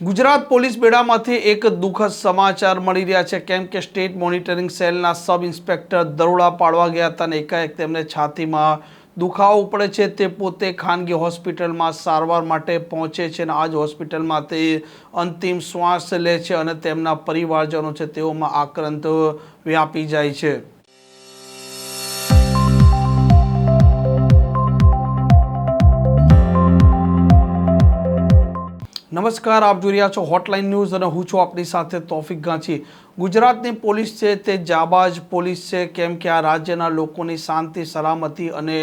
Gujarat police બેડામાંથી એક દુઃખદ સમાચાર મળી રહ્યા છે, કેમ કે સ્ટેટ મોનિટરિંગ સેલના સબ ઇન્સ્પેક્ટર દરોડા પાડવા ગયા હતા અને એકાએક તેમને છાતીમાં દુખાવો ઉપડે છે. તે પોતે ખાનગી હોસ્પિટલમાં સારવાર માટે પહોંચે છે અને આ જ હોસ્પિટલમાં તે અંતિમ શ્વાસ લે છે અને તેમના પરિવારજનો છે તેઓમાં આક્રંદ વ્યાપી જાય છે. નમસ્કાર, આપ જોઈ રહ્યા છો હોટલાઇન ન્યૂઝ અને હું છું આપની સાથે તોફિક ગાંચી. ગુજરાતની પોલીસ છે તે જાબાજ પોલીસ છે, કેમ કે આ રાજ્યના લોકોની શાંતિ, સલામતી અને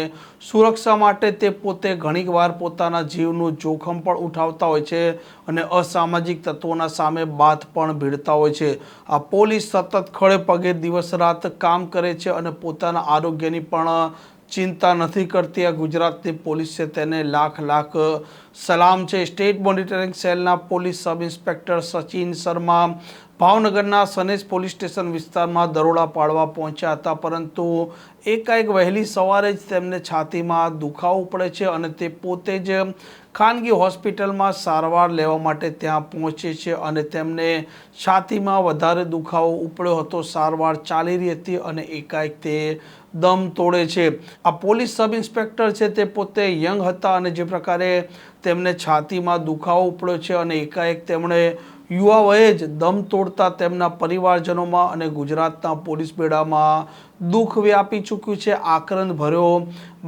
સુરક્ષા માટે તે પોતે ઘણીવાર પોતાના જીવનું જોખમ પણ ઉઠાવતા હોય છે અને અસામાજિક તત્વોના સામે બાથ પણ ભીડતા હોય છે. આ પોલીસ સતત ખડે પગે દિવસ રાત કામ કરે છે અને પોતાના આરોગ્યની પણ ચિંતા નથી કરતી. આ ગુજરાતની પોલીસ છે તેને લાખ લાખ સલામ છે. સ્ટેટ મોનિટરિંગ સેલના police sub inspector Sachin Sharma ભાવનગરના સનેજ પોલીસ સ્ટેશન વિસ્તારમાં દરોડા પાડવા પહોંચ્યા હતા, પરંતુ એકાએક વહેલી સવારે જ તેમને છાતીમાં દુખાવો પડે છે અને તે પોતે જ ખાનગી હોસ્પિટલમાં સારવાર લેવા માટે ત્યાં પહોંચે છે અને તેમને છાતીમાં વધારે દુખાવો ઉપડ્યો હતો. સારવાર ચાલી રહી હતી અને એકાએક તે દમ તોડે છે. આ પોલીસ સબ ઇન્સ્પેક્ટર છે તે પોતે યંગ હતા અને જે પ્રકારે તેમને છાતીમાં દુખાવો ઉપડ્યો છે અને એકાએક તેમણે યુવા વયે જ દમ તોડતા તેમના પરિવારજનોમાં અને ગુજરાતના પોલીસ બેડામાં દુઃખ વ્યાપી ચૂક્યું છે. આક્રંદ ભર્યો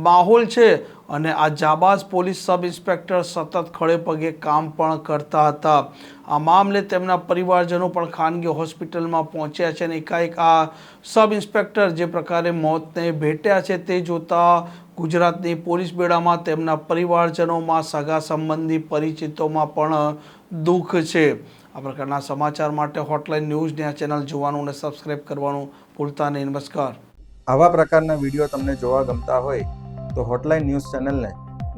માહોલ છે અને આ જાબાઝ પોલીસ સબ ઇન્સ્પેક્ટર સતત ખડે પગે કામ પણ કરતા હતા. આ મામલે તેમના પરિવારજનો પણ ખાનગી હોસ્પિટલમાં પહોંચ્યા છે અને એકાએક આ સબ ઇન્સ્પેક્ટર જે પ્રકારે મોતને ભેટ્યા છે તે જોતા ગુજરાતની પોલીસ બેડામાં તેમના પરિવારજનોમાં, સગા સંબંધી, પરિચિતોમાં પણ દુઃખ છે. આ પ્રકારના સમાચાર માટે હોટલાઇન ન્યૂઝની આ ચેનલ જોવાનું અને સબસ્ક્રાઇબ કરવાનું ભૂલતા નહીં. નમસ્કાર. આવા પ્રકારના વિડીયો તમને જોવા ગમતા હોય તો હોટલાઇન ન્યૂઝ ચેનલને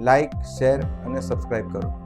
લાઇક, શેર અને સબસ્ક્રાઇબ કરો.